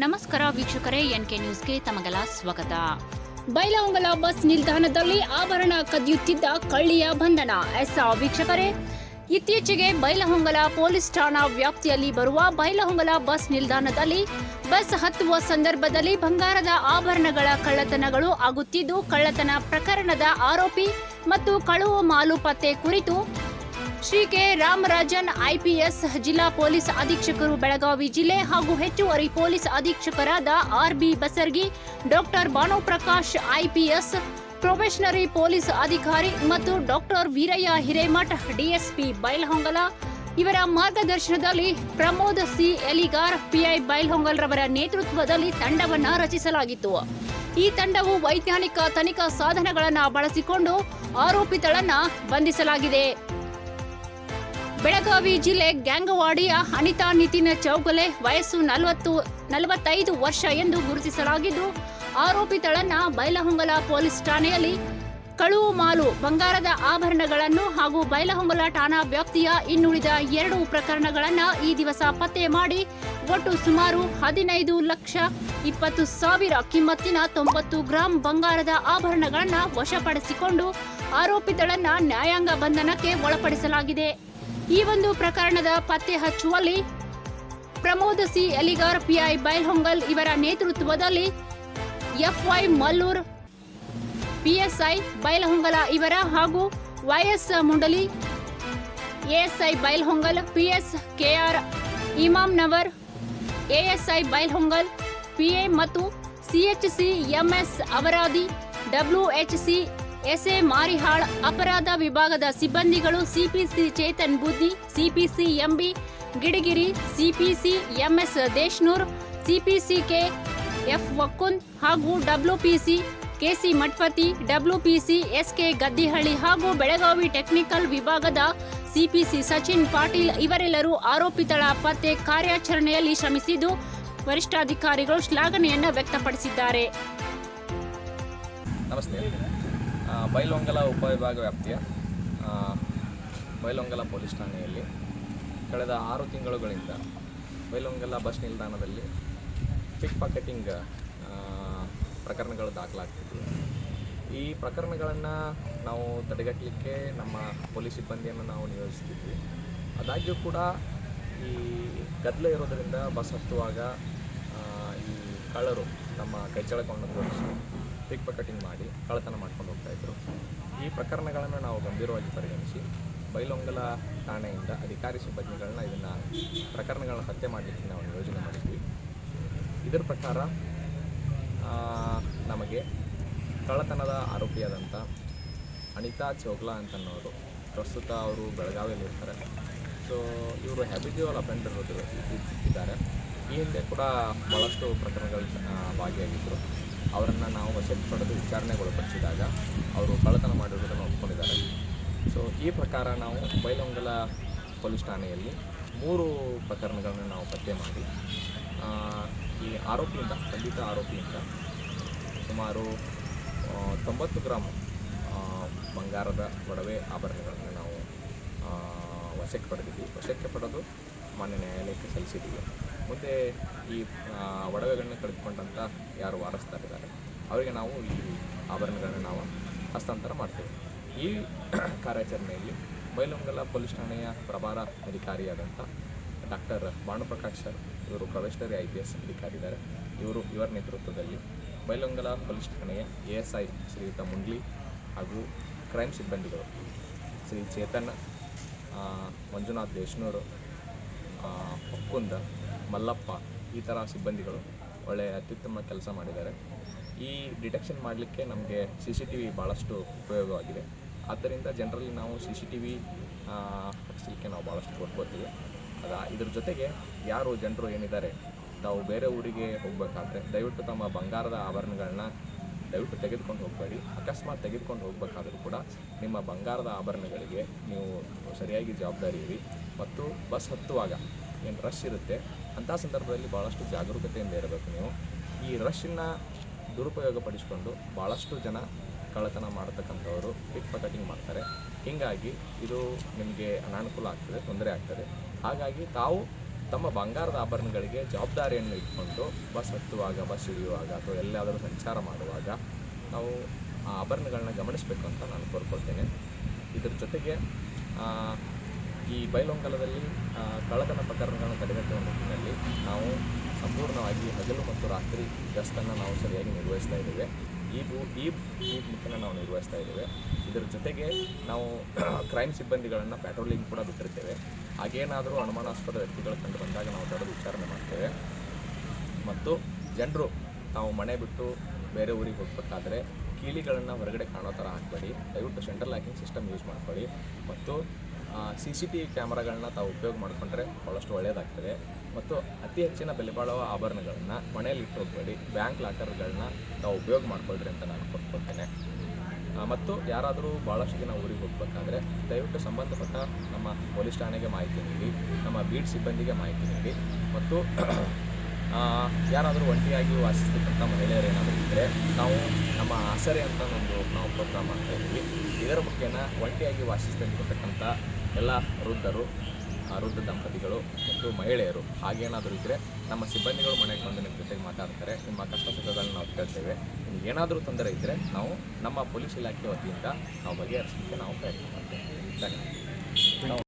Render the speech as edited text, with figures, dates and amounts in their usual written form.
ನಮಸ್ಕಾರ ವೀಕ್ಷಕರೇ, ಎನ್ಕೆ ನ್ಯೂಸ್ಗೆ ತಮಗೆಲ್ಲ ಸ್ವಾಗತ. ಬೈಲಹೊಂಗಲ ಬಸ್ ನಿಲ್ದಾಣದಲ್ಲಿ ಆಭರಣ ಕದಿಯುತ್ತಿದ್ದ ಕಳ್ಳಿಯ ಬಂಧನ. ವೀಕ್ಷಕರೇ, ಇತ್ತೀಚೆಗೆ ಬೈಲಹೊಂಗಲ ಪೊಲೀಸ್ ಠಾಣಾ ವ್ಯಾಪ್ತಿಯಲ್ಲಿ ಬರುವ ಬೈಲಹೊಂಗಲ ಬಸ್ ನಿಲ್ದಾಣದಲ್ಲಿ ಬಸ್ ಹತ್ತುವ ಸಂದರ್ಭದಲ್ಲಿ ಬಂಗಾರದ ಆಭರಣಗಳ ಕಳ್ಳತನಗಳು ಆಗುತ್ತಿದ್ದು, ಕಳ್ಳತನ ಪ್ರಕರಣದ ಆರೋಪಿ ಮತ್ತು ಕಳುವು ಮಾಲು ಪತ್ತೆ ಕುರಿತು ಶ್ರೀ ಕೆ ರಾಮರಾಜನ್ ಐಪಿಎಸ್ ಜಿಲ್ಲಾ ಪೊಲೀಸ್ ಅಧೀಕ್ಷಕರು ಬೆಳಗಾವಿ ಜಿಲ್ಲೆ ಹಾಗೂ ಹೆಚ್ಚುವರಿ ಪೊಲೀಸ್ ಅಧೀಕ್ಷಕರಾದ R B. Basargi, doctor Bhanuprakash IPS probationary police ಅಧಿಕಾರಿ ಮತ್ತು ಡಾಕ್ಟರ್ ವೀರಯ್ಯ ಹಿರೇಮಠ್ ಡಿಎಸ್ಪಿ ಬೈಲಹೊಂಗಲ ಇವರ ಮಾರ್ಗದರ್ಶನದಲ್ಲಿ ಪ್ರಮೋದ್ ಸಿ ಎಲಿಗಾರ್ ಪಿಐ ಬೈಲಹೊಂಗಲ್ ರವರ ನೇತೃತ್ವದಲ್ಲಿ ತಂಡವನ್ನು ರಚಿಸಲಾಗಿತ್ತು. ಈ ತಂಡವು ವೈಜ್ಞಾನಿಕ ತನಿಖಾ ಸಾಧನಗಳನ್ನು ಬಳಸಿಕೊಂಡು ಆರೋಪಿಗಳನ್ನು ಬಂಧಿಸಲಾಗಿದೆ. ಬೆಳಗಾವಿ ಜಿಲ್ಲೆ ಗ್ಯಾಂಗವಾಡಿಯ ಅನಿತಾ ನಿತಿನ್ ಚೌಗಲೆ ವಯಸ್ಸು 45 ವರ್ಷ ಎಂದು ಗುರುತಿಸಲಾಗಿದ್ದು, ಆರೋಪಿತಳನ್ನ ಬೈಲಹೊಂಗಲ ಪೊಲೀಸ್ ಠಾಣೆಯಲ್ಲಿ ಕಳುವು ಮಾಲು, ಬಂಗಾರದ ಆಭರಣಗಳನ್ನು ಹಾಗೂ ಬೈಲಹೊಂಗಲ ಠಾಣಾ ವ್ಯಾಪ್ತಿಯ ಇನ್ನುಳಿದ 2 ಪ್ರಕರಣಗಳನ್ನು ಈ ದಿವಸ ಪತ್ತೆ ಮಾಡಿ ಒಟ್ಟು ಸುಮಾರು 15,20,000 ಕಿಮ್ಮತ್ತಿನ 90 ಗ್ರಾಂ ಬಂಗಾರದ ಆಭರಣಗಳನ್ನು ವಶಪಡಿಸಿಕೊಂಡು ಆರೋಪಿತಳನ್ನ ನ್ಯಾಯಾಂಗ ಬಂಧನಕ್ಕೆ ಒಳಪಡಿಸಲಾಗಿದೆ. ಈ ಒಂದು ಪ್ರಕರಣದ ಪತ್ತೆ ಹಚ್ಚುವಲ್ಲಿ ಪ್ರಮೋದ್ ಸಿ ಎಲಿಗಾರ್ ಪಿಐ ಬೈಲಹೊಂಗಲ್ ಇವರ ನೇತೃತ್ವದಲ್ಲಿ ಎಫ್ವೈ ಮಲ್ಲೂರ್ ಪಿಎಸ್ಐ ಬೈಲಹೊಂಗಲ ಇವರ ಹಾಗೂ YS Mundali ASI Bailhongal, PS KR Imamnavar ASI Bailhongal PA ಮತ್ತು CHC MS Avaradi, ಡಬ್ಲ್ಯೂಎಚ್ಸಿ S A Marihal ಅಪರಾಧ ವಿಭಾಗದ ಸಿಬ್ಬಂದಿಗಳು CPC Chetan Buddhi, CPC MB Gidigiri, CPC MS Deshnur, CPC K F Wakkund ಹಾಗೂ WPC KC Mathapati, WPC SK Gaddihalli ಹಾಗೂ ಬೆಳಗಾವಿ ಟೆಕ್ನಿಕಲ್ ವಿಭಾಗದ ಸಿಪಿಸಿ ಸಚಿನ್ ಪಾಟೀಲ್ ಇವರೆಲ್ಲರೂ ಆರೋಪಿತಳ ಪತ್ತೆ ಕಾರ್ಯಾಚರಣೆಯಲ್ಲಿ ಶ್ರಮಿಸಿದ್ದು, ವರಿಷ್ಠಾಧಿಕಾರಿಗಳು ಶ್ಲಾಘನೆಯನ್ನು ವ್ಯಕ್ತಪಡಿಸಿದ್ದಾರೆ. ನಮಸ್ತೆ. ಬೈಲಹೊಂಗಲ ಉಪವಿಭಾಗ ವ್ಯಾಪ್ತಿಯ ಬೈಲಹೊಂಗಲ ಪೊಲೀಸ್ ಠಾಣೆಯಲ್ಲಿ ಕಳೆದ 6 ತಿಂಗಳುಗಳಿಂದ ಬೈಲಹೊಂಗಲ ಬಸ್ ನಿಲ್ದಾಣದಲ್ಲಿ ಪಿಕ್ ಪಾಕೆಟಿಂಗ್ ಪ್ರಕರಣಗಳು ದಾಖಲಾಗ್ತಿದ್ವು. ಈ ಪ್ರಕರಣಗಳನ್ನು ನಾವು ತಡೆಗಟ್ಟಲಿಕ್ಕೆ ನಮ್ಮ ಪೊಲೀಸ್ ಸಿಬ್ಬಂದಿಯನ್ನು ನಾವು ನಿಯೋಜಿಸ್ತಿದ್ವಿ. ಆದಾಗ್ಯೂ ಕೂಡ ಈ ಗದ್ದಲ ಇರೋದರಿಂದ ಬಸ್ ಹತ್ತುವಾಗ ಈ ಕಳ್ಳರು ನಮ್ಮ ಕೈಚಳಕವನ್ನು ತೋರಿಸಿ ಪಿಕ್ ಪಾಕೆಟಿಂಗ್ ಮಾಡಿ ಕಳ್ಳತನ ಮಾಡ್ಕೊಂಡು ಹೋಗ್ತಾಯಿದ್ರು. ಈ ಪ್ರಕರಣಗಳನ್ನು ನಾವು ಗಂಭೀರವಾಗಿ ಪರಿಗಣಿಸಿ ಬೈಲಹೊಂಗಲ ಠಾಣೆಯಿಂದ ಅಧಿಕಾರಿ ಸಿಬ್ಬಂದಿಗಳನ್ನ ಇದನ್ನು ಪ್ರಕರಣಗಳನ್ನ ಪತ್ತೆ ಮಾಡಲಿಕ್ಕೆ ನಾವು ಯೋಜನೆ ಮಾಡಿದ್ವಿ. ಇದರ ಪ್ರಕಾರ ನಮಗೆ ಕಳ್ಳತನದ ಆರೋಪಿಯಾದಂಥ ಅನಿತಾ ಚೌಗ್ಲಾ ಅಂತನ್ನೋರು ಪ್ರಸ್ತುತ ಅವರು ಬೆಳಗಾವಿಯಲ್ಲಿ ಇರ್ತಾರೆ. ಸೊ ಇವರು ಹ್ಯಾಬಿಟ್ಯುವಲ್ ಅಫೆಂಡರ್ ಇದ್ದಾರೆ. ಈ ಹಿಂದೆ ಕೂಡ ಭಾಳಷ್ಟು ಪ್ರಕರಣಗಳು ಭಾಗಿಯಾಗಿದ್ದರು. ಅವರನ್ನು ನಾವು ವಶಕ್ಕೆ ಪಡೆದು ವಿಚಾರಣೆಗೊಳಪಡಿಸಿದಾಗ ಅವರು ಕಳ್ಳತನ ಮಾಡಿರುವುದನ್ನು ಒಪ್ಕೊಂಡಿದ್ದಾರೆ. ಸೊ ಈ ಪ್ರಕಾರ ನಾವು ಬೈಲಹೊಂಗಲ ಪೊಲೀಸ್ ಠಾಣೆಯಲ್ಲಿ 3 ಪ್ರಕರಣಗಳನ್ನು ನಾವು ಪತ್ತೆ ಮಾಡಿ ಈ ಆರೋಪಿಯಿಂದ, ಖಂಡಿತ ಆರೋಪಿಯಿಂದ ಸುಮಾರು 90 ಗ್ರಾಂ ಬಂಗಾರದ ಒಡವೆ ಆಭರಣಗಳನ್ನು ನಾವು ವಶಕ್ಕೆ ಪಡೆದಿದ್ವಿ. ವಶಕ್ಕೆ ಪಡೆದು ಮಾನ್ಯ ನ್ಯಾಯಾಲಯಕ್ಕೆ ಸಲ್ಲಿಸಿದ್ದೀವಿ. ಮುಂದೆ ಈ ಒಡವೆಗಳನ್ನ ಕಳೆದುಕೊಂಡಂಥ ಯಾರು ವಾರಸ್ದಾರಿದ್ದಾರೆ ಅವರಿಗೆ ನಾವು ಈ ಆಭರಣಗಳನ್ನು ನಾವು ಹಸ್ತಾಂತರ ಮಾಡ್ತೇವೆ. ಈ ಕಾರ್ಯಾಚರಣೆಯಲ್ಲಿ ಬೈಲಹೊಂಗಲ ಪೊಲೀಸ್ ಠಾಣೆಯ ಪ್ರಭಾರ ಅಧಿಕಾರಿಯಾದಂಥ ಡಾಕ್ಟರ್ ಭಾನುಪ್ರಕಾಶ್ ಸರ್, ಇವರು ಪ್ರೊಬೇಷನರಿ ಐಪಿಎಸ್ ಅಧಿಕಾರಿ ಇದ್ದಾರೆ. ಇವರ ನೇತೃತ್ವದಲ್ಲಿ ಬೈಲಹೊಂಗಲ ಪೊಲೀಸ್ ಠಾಣೆಯ ಎಎಸ್ಐ ಶ್ರೀಯುತ ಮುಂಡ್ಲಿ ಹಾಗೂ ಕ್ರೈಮ್ ಸಿಬ್ಬಂದಿಗಳು ಶ್ರೀ ಚೇತನ್, ಮಂಜುನಾಥ್ ದೇಶ್ನೂರು, ಒಕ್ಕುಂದ, ಮಲ್ಲಪ್ಪ ಈ ಥರ ಸಿಬ್ಬಂದಿಗಳು ಒಳ್ಳೆಯ ಅತ್ಯುತ್ತಮ ಕೆಲಸ ಮಾಡಿದ್ದಾರೆ. ಈ ಡಿಟೆಕ್ಷನ್ ಮಾಡಲಿಕ್ಕೆ ನಮಗೆ CCTV ಭಾಳಷ್ಟು ಉಪಯೋಗವಾಗಿದೆ. ಆದ್ದರಿಂದ ಜನರಲ್ಲಿ ನಾವು CCTV ಹಾಕಿಸಲಿಕ್ಕೆ ನಾವು ಭಾಳಷ್ಟು ಕೊಟ್ಕೋತೀವಿ. ಇದ್ರ ಜೊತೆಗೆ ಯಾರು ಜನರು ಏನಿದ್ದಾರೆ, ತಾವು ಬೇರೆ ಊರಿಗೆ ಹೋಗಬೇಕಾದ್ರೆ ದಯವಿಟ್ಟು ತಮ್ಮ ಬಂಗಾರದ ಆಭರಣಗಳನ್ನ ದಯವಿಟ್ಟು ತೆಗೆದುಕೊಂಡು ಹೋಗಬೇಡಿ. ಅಕಸ್ಮಾತ್ ತೆಗೆದುಕೊಂಡು ಹೋಗಬೇಕಾದ್ರೂ ಕೂಡ ನಿಮ್ಮ ಬಂಗಾರದ ಆಭರಣಗಳಿಗೆ ನೀವು ಸರಿಯಾಗಿ ಜವಾಬ್ದಾರಿ ಇರಿ. ಮತ್ತು ಬಸ್ ಹತ್ತುವಾಗ ಏನು ರಶ್ ಇರುತ್ತೆ ಅಂಥ ಸಂದರ್ಭದಲ್ಲಿ ಭಾಳಷ್ಟು ಜಾಗರೂಕತೆಯಿಂದ ಇರಬೇಕು. ನೀವು ಈ ರಶ್ಶನ್ನು ದುರುಪಯೋಗಪಡಿಸಿಕೊಂಡು ಭಾಳಷ್ಟು ಜನ ಕಳ್ಳತನ ಮಾಡತಕ್ಕಂಥವರು ಪಿಕ್ ಪಾಕೆಟಿಂಗ್ ಮಾಡ್ತಾರೆ. ಹೀಗಾಗಿ ಇದು ನಿಮಗೆ ಅನಾನುಕೂಲ ಆಗ್ತದೆ, ತೊಂದರೆ ಆಗ್ತದೆ. ಹಾಗಾಗಿ ತಾವು ತಮ್ಮ ಬಂಗಾರದ ಆಭರಣಗಳಿಗೆ ಜವಾಬ್ದಾರಿಯನ್ನು ಇಟ್ಕೊಂಡು ಬಸ್ ಹತ್ತುವಾಗ, ಬಸ್ ಇಳಿಯುವಾಗ ಅಥವಾ ಎಲ್ಲಾದರೂ ಸಂಚಾರ ಮಾಡುವಾಗ ನಾವು ಆ ಆಭರಣಗಳನ್ನ ಗಮನಿಸಬೇಕು ಅಂತ ನಾನು ಕೋರ್ಕೊಳ್ತೇನೆ. ಇದರ ಜೊತೆಗೆ ಈ ಬೈಲಹೊಂಗಲದಲ್ಲಿ ಕಳ್ಳತನ ಪ್ರಕರಣಗಳನ್ನು ತಡೆಗಟ್ಟುವ ನಿಟ್ಟಿನಲ್ಲಿ ನಾವು ಸಂಪೂರ್ಣವಾಗಿ ಹಗಲು ಮತ್ತು ರಾತ್ರಿ ಗಸ್ತನ್ನು ನಾವು ಸರಿಯಾಗಿ ನಿರ್ವಹಿಸ್ತಾ ಇದ್ದೇವೆ. ಈ ಮುಖೇನ ನಾವು ನಿರ್ವಹಿಸ್ತಾ ಇದ್ದೇವೆ. ಇದರ ಜೊತೆಗೆ ನಾವು ಕ್ರೈಮ್ ಸಿಬ್ಬಂದಿಗಳನ್ನು ಪ್ಯಾಟ್ರೋಲಿಂಗ್ ಕೂಡ ಬಿಟ್ಟಿರ್ತೇವೆ. ಹಾಗೇನಾದರೂ ಅನುಮಾನಾಸ್ಪದ ವ್ಯಕ್ತಿಗಳು ಕಂಡು ಬಂದಾಗ ನಾವು ತಡೆದು ವಿಚಾರಣೆ ಮಾಡ್ತೇವೆ. ಮತ್ತು ಜನರು ನಾವು ಮನೆ ಬಿಟ್ಟು ಬೇರೆ ಊರಿಗೆ ಹೋಗಬೇಕಾದ್ರೆ ಕೀಲಿಗಳನ್ನು ಹೊರಗಡೆ ಕಾಣೋ ಥರ ಹಾಕಬೇಡಿ. ದಯವಿಟ್ಟು ಸೆಂಟ್ರಲ್ ಲಾಕಿಂಗ್ ಸಿಸ್ಟಮ್ ಯೂಸ್ ಮಾಡ್ಕೊಳ್ಳಿ. ಮತ್ತು CCTV ಕ್ಯಾಮ್ರಾಗಳನ್ನ ತಾವು ಉಪಯೋಗ ಮಾಡಿಕೊಂಡ್ರೆ ಭಾಳಷ್ಟು ಒಳ್ಳೆಯದಾಗ್ತದೆ. ಮತ್ತು ಅತಿ ಹೆಚ್ಚಿನ ಬೆಲೆ ಬಾಳುವ ಆಭರಣಗಳನ್ನು ಮನೆಯಲ್ಲಿ ಇಟ್ಟು ಹೋಗಬೇಡಿ. ಬ್ಯಾಂಕ್ ಲಾಕರ್ಗಳನ್ನ ತಾವು ಉಪಯೋಗ ಮಾಡ್ಕೊಳ್ರಿ ಅಂತ ನಾನು ಕೊಟ್ಕೊಳ್ತೇನೆ. ಮತ್ತು ಯಾರಾದರೂ ಭಾಳಷ್ಟು ದಿನ ಊರಿಗೆ ಹೋಗಬೇಕಾದ್ರೆ ದಯವಿಟ್ಟು ಸಂಬಂಧಪಟ್ಟ ನಮ್ಮ ಪೊಲೀಸ್ ಠಾಣೆಗೆ ಮಾಹಿತಿ ನೀಡಿ, ನಮ್ಮ ಬೀಟ್ ಸಿಬ್ಬಂದಿಗೆ ಮಾಹಿತಿ ನೀಡಿ. ಮತ್ತು ಯಾರಾದರೂ ಒಂಟಿಯಾಗಿ ವಾಸಿಸ್ತಕ್ಕಂಥ ಮಹಿಳೆಯರು ಏನಾದರೂ ಇದ್ದರೆ ನಾವು ನಮ್ಮ ಆಸರೆ ಅಂತ ನಾವು ಪ್ರೋಗ್ರಾಮ್ ಮಾಡ್ತಾಯಿದ್ದೀವಿ. ಇದರ ಮುಖೇನ ಒಂಟಿಯಾಗಿ ವಾಸಿಸ್ತಕ್ಕಂಥ ಎಲ್ಲ ವೃದ್ಧ ದಂಪತಿಗಳು ಮತ್ತು ಮಹಿಳೆಯರು ಹಾಗೇನಾದರೂ ಇದ್ದರೆ ನಮ್ಮ ಸಿಬ್ಬಂದಿಗಳು ಮನೆಗೆ ಬಂದು ನಿಮ್ಮ ಜೊತೆಗೆ ಮಾತಾಡ್ತಾರೆ. ನಿಮ್ಮ ಕಷ್ಟ ಸುಖಗಳನ್ನ ನಾವು ಕೇಳ್ತೇವೆ. ನಿಮ್ಗೆ ಏನಾದರೂ ತೊಂದರೆ ಇದ್ದರೆ ನಾವು ನಮ್ಮ ಪೊಲೀಸ್ ಇಲಾಖೆ ವತಿಯಿಂದ ನಾವು ಬಗೆಹರಿಸಲಿಕ್ಕೆ ನಾವು ಪ್ರಯತ್ನ ಮಾಡ್ತೇವೆ. ಧನ್ಯವಾದ.